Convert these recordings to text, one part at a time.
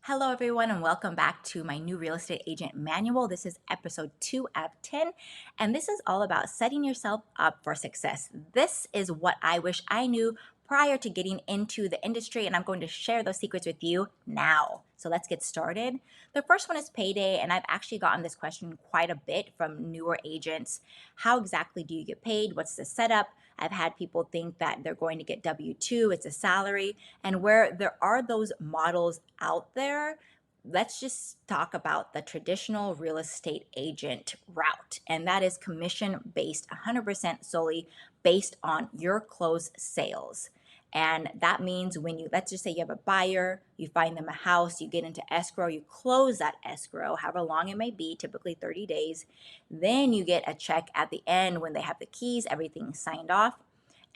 Hello, everyone, and welcome back to my new real estate agent manual. This is episode 2 out of 10, and this is all about setting yourself up for success. This is what I wish I knew prior to getting into the industry, and I'm going to share those secrets with you now. So let's get started. The first one is payday, and I've actually gotten this question quite a bit from newer agents. How exactly do you get paid? What's the setup? I've had people think that they're going to get W-2, it's a salary, and where there are those models out there, let's just talk about the traditional real estate agent route, and that is commission based 100% solely based on your closed sales. And that means when you, let's just say you have a buyer, you find them a house, you get into escrow, you close that escrow, however long it may be, typically 30 days. Then you get a check at the end when they have the keys, everything's signed off.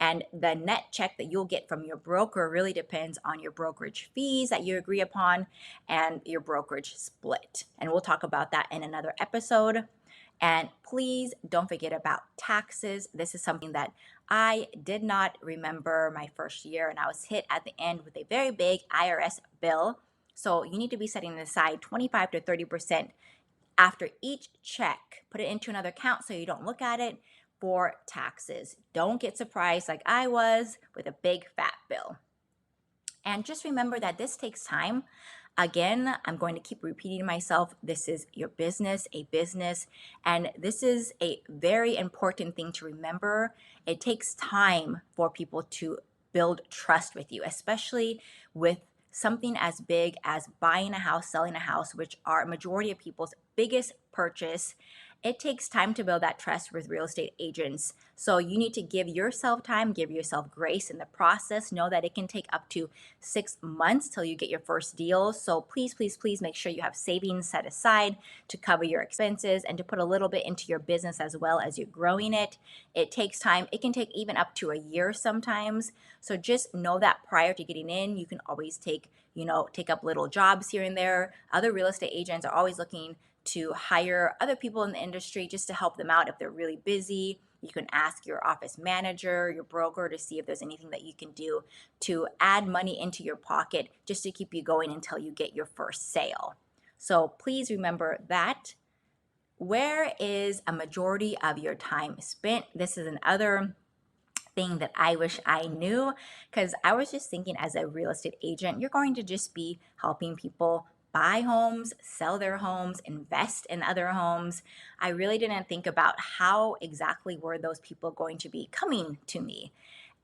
And the net check that you'll get from your broker really depends on your brokerage fees that you agree upon and your brokerage split. And we'll talk about that in another episode. And please don't forget about taxes. This is something that I did not remember my first year, and I was hit at the end with a very big IRS bill. So you need to be setting aside 25 to 30% after each check. Put it into another account so you don't look at it for taxes. Don't get surprised like I was with a big fat bill. And just remember that this takes time. Again, I'm going to keep repeating myself. This is your business, a business, and this is a very important thing to remember. It takes time for people to build trust with you, especially with something as big as buying a house, selling a house, which are a majority of people's biggest purchase. It takes time to build that trust with real estate agents. So you need to give yourself time, give yourself grace in the process. Know that it can take up to 6 months till you get your first deal. So please, please, please make sure you have savings set aside to cover your expenses and to put a little bit into your business as well as you're growing it. It takes time. It can take even up to a year sometimes. So just know that prior to getting in, you can always take up little jobs here and there. Other real estate agents are always looking to hire other people in the industry just to help them out if they're really busy. You can ask your office manager, your broker, to see if there's anything that you can do to add money into your pocket just to keep you going until you get your first sale. So please remember that. Where is a majority of your time spent? This is another thing that I wish I knew, because I was just thinking as a real estate agent, you're going to just be helping people buy homes, sell their homes, invest in other homes. I really didn't think about how exactly were those people going to be coming to me.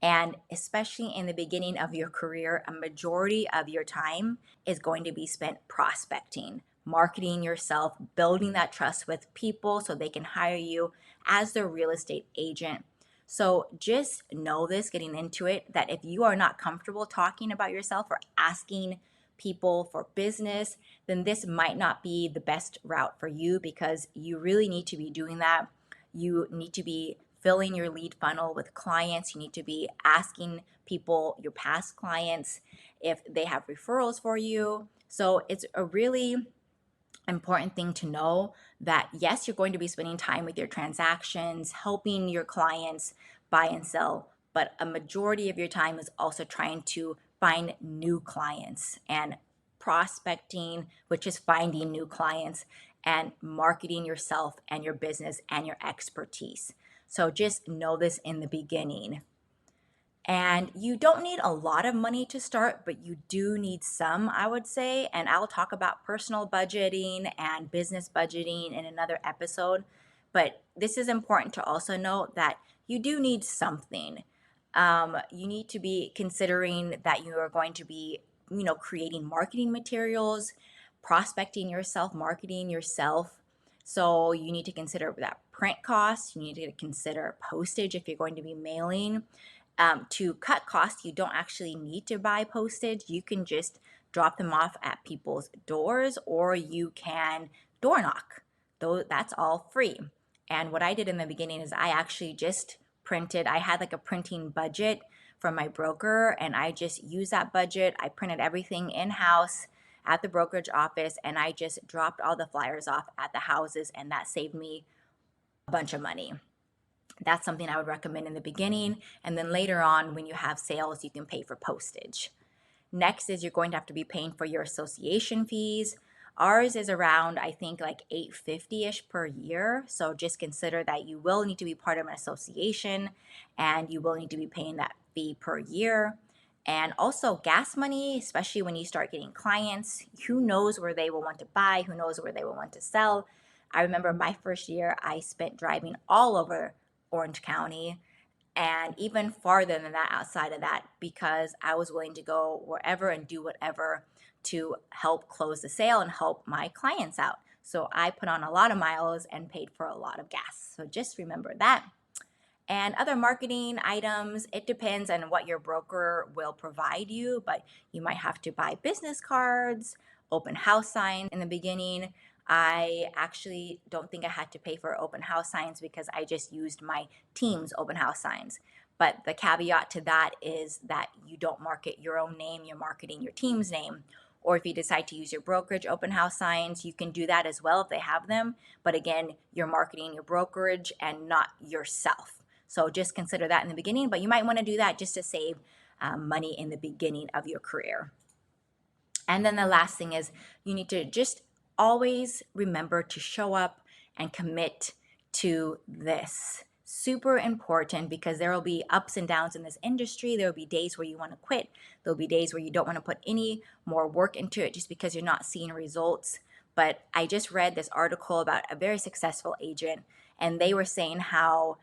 And especially in the beginning of your career, a majority of your time is going to be spent prospecting, marketing yourself, building that trust with people so they can hire you as their real estate agent. So just know this getting into it, that if you are not comfortable talking about yourself or asking people for business, then this might not be the best route for you, because you really need to be doing that. You need to be filling your lead funnel with clients. You need to be asking people, your past clients, if they have referrals for you. So it's a really important thing to know that yes, you're going to be spending time with your transactions, helping your clients buy and sell, but a majority of your time is also trying to find new clients and prospecting, which is finding new clients, and marketing yourself and your business and your expertise. So just know this in the beginning. And you don't need a lot of money to start, but you do need some, I would say. And I'll talk about personal budgeting and business budgeting in another episode. But this is important to also note that you do need something. You need to be considering that you are going to be, creating marketing materials, prospecting yourself, marketing yourself. So you need to consider that print costs. You need to consider postage if you're going to be mailing. To cut costs, you don't actually need to buy postage. You can just drop them off at people's doors, or you can door knock. Though that's all free. And what I did in the beginning is I actually just printed. I had like a printing budget from my broker, and I just used that budget. I printed everything in-house at the brokerage office, and I just dropped all the flyers off at the houses, and that saved me a bunch of money. That's something I would recommend in the beginning. And then later on, when you have sales, you can pay for postage. Next is you're going to have to be paying for your association fees. Ours is around, I think, like 850-ish per year. So just consider that you will need to be part of an association and you will need to be paying that fee per year. And also gas money, especially when you start getting clients, who knows where they will want to buy, who knows where they will want to sell. I remember my first year, I spent driving all over Orange County and even farther than that outside of that because I was willing to go wherever and do whatever to help close the sale and help my clients out. So I put on a lot of miles and paid for a lot of gas. So just remember that. And other marketing items, it depends on what your broker will provide you, but you might have to buy business cards, open house signs in the beginning. I actually don't think I had to pay for open house signs because I just used my team's open house signs. But the caveat to that is that you don't market your own name, you're marketing your team's name. Or if you decide to use your brokerage open house signs, you can do that as well if they have them. But again, you're marketing your brokerage and not yourself. So just consider that in the beginning, but you might want to do that just to save money in the beginning of your career. And then the last thing is you need to just always remember to show up and commit to this. Super important because there will be ups and downs in this industry. There will be days where you want to quit. There'll be days where you don't want to put any more work into it just because you're not seeing results. But I just read this article about a very successful agent, and they were saying how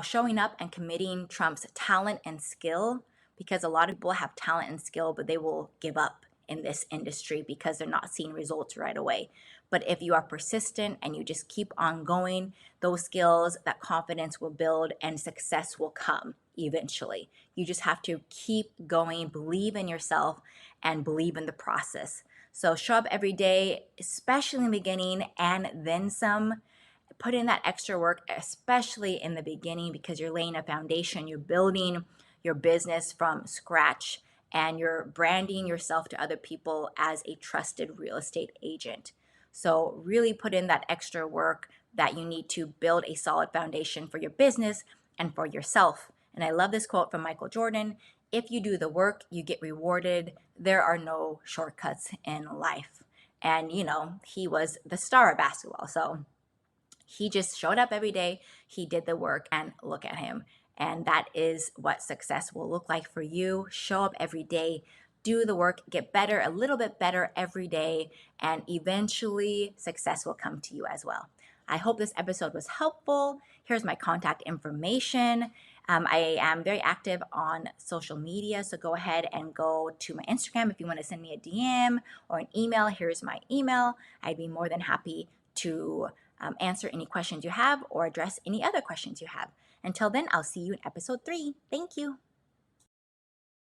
showing up and committing trumps talent and skill, because a lot of people have talent and skill, but they will give up in this industry because they're not seeing results right away. But if you are persistent and you just keep on going, those skills, that confidence will build and success will come eventually. You just have to keep going, believe in yourself, and believe in the process. So show up every day, especially in the beginning, and then some. Put in that extra work, especially in the beginning, because you're laying a foundation, you're building your business from scratch, and you're branding yourself to other people as a trusted real estate agent. So really put in that extra work that you need to build a solid foundation for your business and for yourself. And I love this quote from Michael Jordan: if you do the work, you get rewarded. There are no shortcuts in life. And he was the star of basketball. So he just showed up every day. He did the work, and look at him. And that is what success will look like for you. Show up every day, do the work, get better, a little bit better every day, and eventually success will come to you as well. I hope this episode was helpful. Here's my contact information. I am very active on social media, so go ahead and go to my Instagram if you want to send me a DM or an email. Here's my email. I'd be more than happy to answer any questions you have or address any other questions you have. Until then, I'll see you in episode 3. Thank you.